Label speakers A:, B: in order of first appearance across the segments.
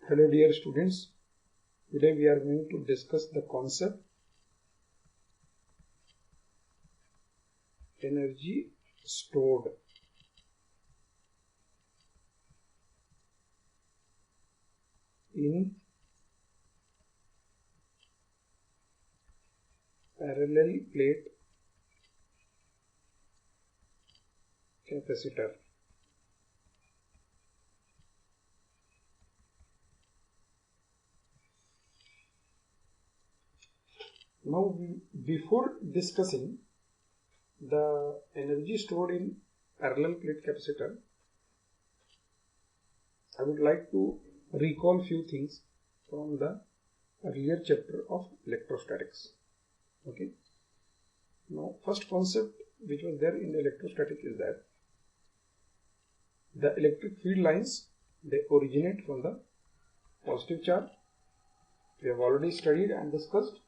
A: Hello dear students, today we are going to discuss the concept energy stored in parallel plate capacitor. Now, before discussing the energy stored in parallel plate capacitor, I would like to recall few things from the earlier chapter of electrostatics. Okay. Now, first concept which was there in the electrostatic is that the electric field lines, they originate from the positive charge. We have already studied and discussed.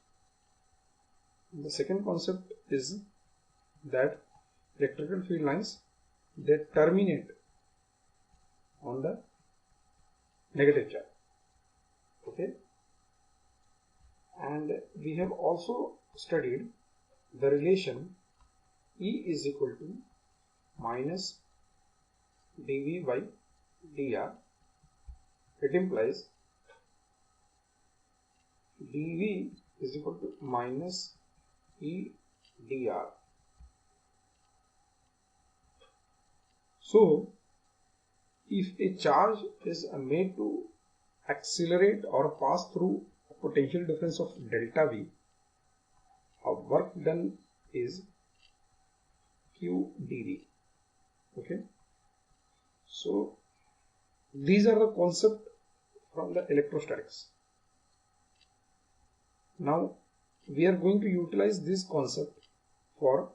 A: The second concept is that electrical field lines, they terminate on the negative charge. Okay, and we have also studied the relation E is equal to minus dV by dr. It implies dV is equal to minus E dr. So, if a charge is made to accelerate or pass through a potential difference of delta V, work done is Q dV. Okay. So, these are the concepts from the electrostatics. Now, we are going to utilize this concept for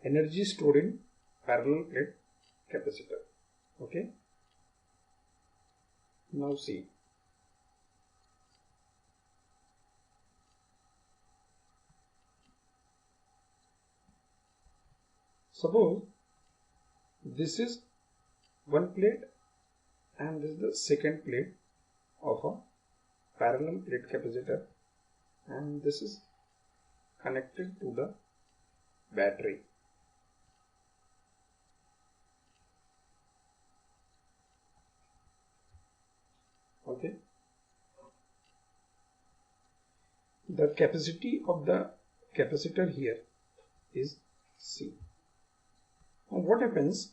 A: energy stored in parallel plate capacitor. Okay. Now see. Suppose this is one plate and this is the second plate of a parallel plate capacitor, and this is connected to the battery. Okay. The capacity of the capacitor here is C. Now what happens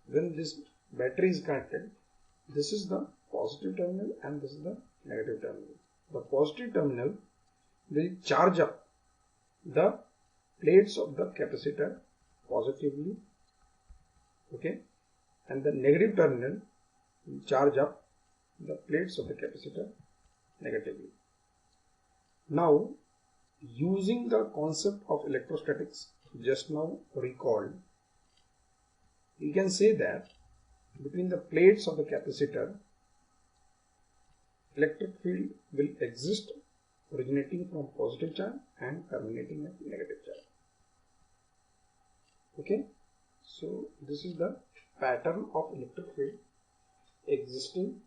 A: when this battery is connected? This is the positive terminal and this is the negative terminal. The positive terminal will charge up the plates of the capacitor positively, okay, and the negative terminal will charge up the plates of the capacitor negatively. Now, using the concept of electrostatics just now recalled, we can say that between the plates of the capacitor, electric field will exist originating from positive charge and terminating at negative charge. Okay, so this is the pattern of electric field existing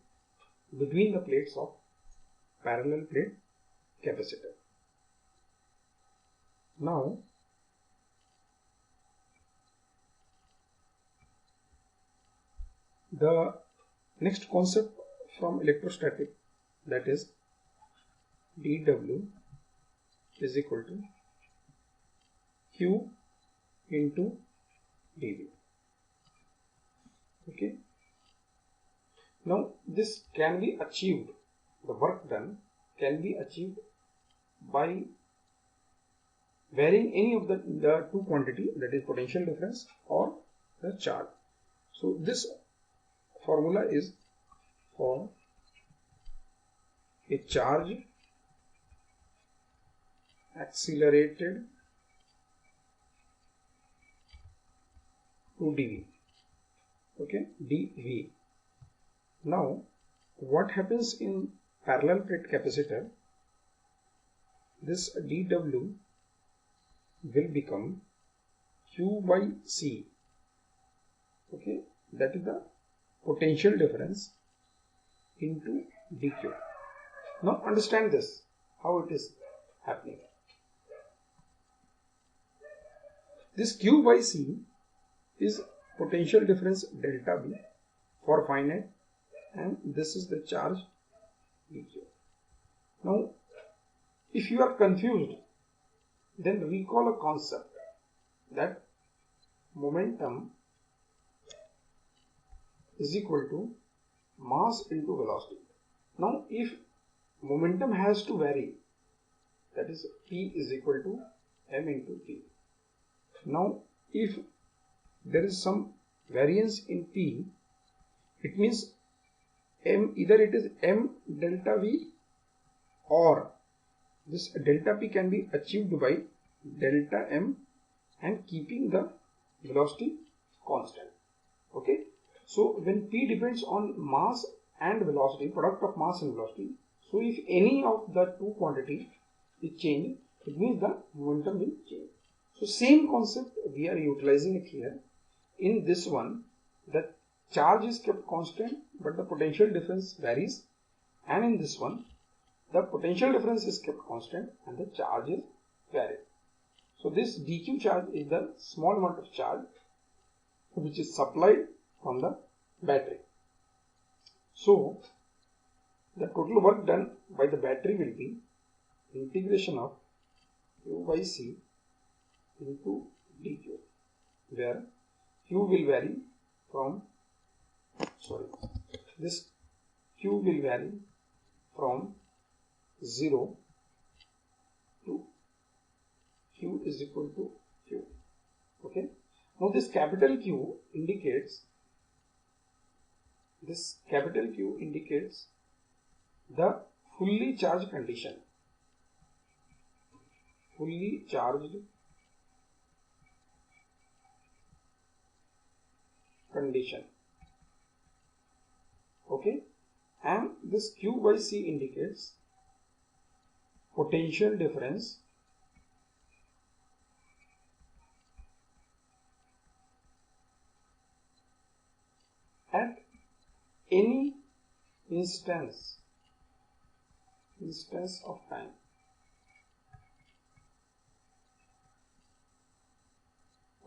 A: between the plates of parallel plate capacitor. Now, the next concept from electrostatic, that is dW is equal to Q into dV. Okay. Now this can be achieved, the work done can be achieved by varying any of the two quantity, that is potential difference or the charge. So this formula is for a charge accelerated to dV. Okay, dV. Now, what happens in parallel plate capacitor? This dW will become Q by C. Okay, that is the potential difference into dq. Now understand this, how it is happening. This q by c is potential difference delta B for finite, and this is the charge dq. Now if you are confused, then recall a concept that momentum is equal to mass into velocity. Now if momentum has to vary, that is P is equal to m into P. Now if there is some variance in P, it means either it is m delta V, or this delta P can be achieved by delta m and keeping the velocity constant. Okay, so when P depends on mass and velocity, product of mass and velocity, so if any of the two quantities is changed, it means the momentum will change. So same concept we are utilizing it here. In this one, the charge is kept constant but the potential difference varies, and in this one the potential difference is kept constant and the charge is varied. So this dq charge is the small amount of charge which is supplied from the battery. So the total work done by the battery will be integration of q by c into dq, where q will vary from, this q will vary from 0 to q is equal to q. Okay, now this capital Q indicates the fully charged condition. Fully charged condition. Okay, and this Q by C indicates potential difference at any instance of time.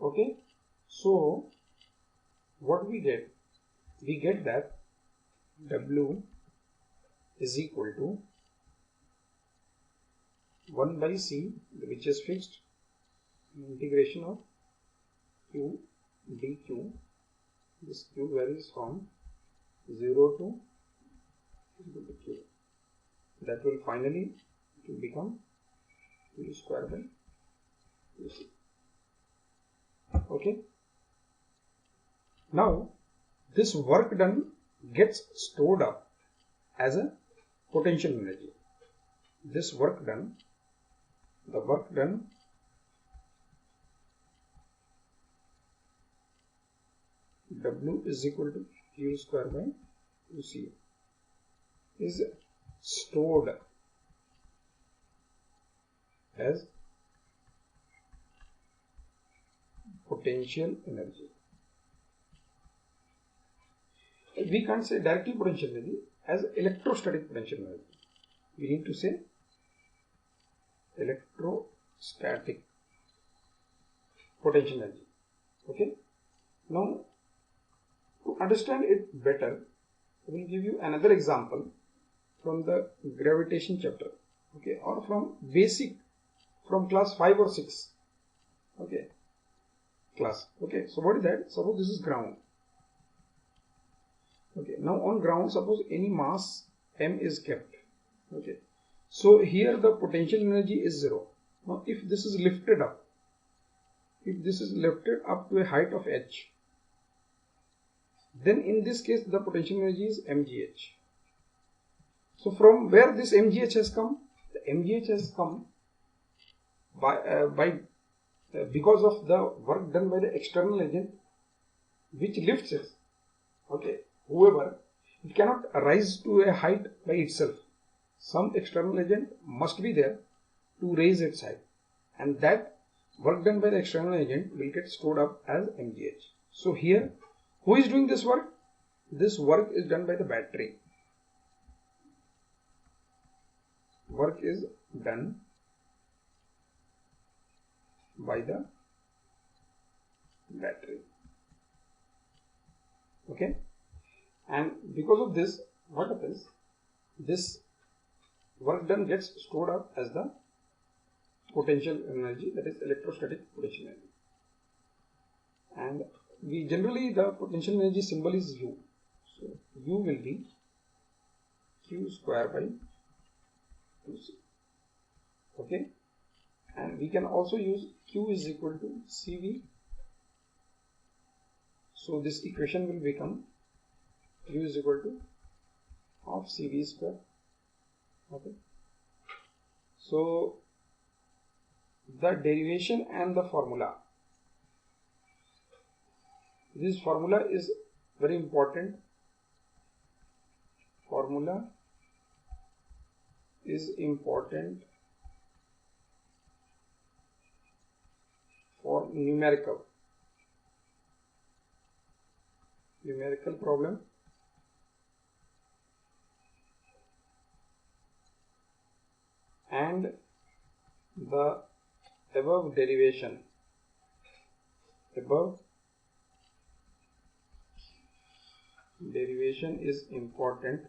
A: Okay, so what we get? We get that W is equal to 1 by C, which is fixed, integration of Q dq. This Q varies from 0 to Q. That will finally become Q square by QC. Okay. Now this work done gets stored up as a potential energy. This work done, the work done W is equal to Q square by QC is stored as potential energy. We can't say directly potential energy, as electrostatic potential energy. We need to say electrostatic potential energy. Okay. Now, to understand it better, I will give you another example from the gravitation chapter. Okay, or from basic, from class 5 or 6. Okay, class. Okay, so what is that? Suppose this is ground. Okay, now on ground, suppose any mass m is kept. Okay, so here the potential energy is 0. Now if this is lifted up, to a height of h, then in this case the potential energy is mgh. So from where this mgh has come? The mgh has come because of the work done by the external agent which lifts it. Okay, however, it cannot rise to a height by itself. Some external agent must be there to raise its height, and that work done by the external agent will get stored up as mgh. So here, who is doing this work? This work is done by the battery. is done by the battery. Okay, and because of this, what happens, this work done gets stored up as the potential energy, that is electrostatic potential energy. And we generally, the potential energy symbol is U. So U will be Q square by 2C. Okay, and we can also use Q is equal to CV. So this equation will become U is equal to half CV square. Okay, so the derivation and the formula, this formula is very important. Formula is important for numerical problem and the above derivation is important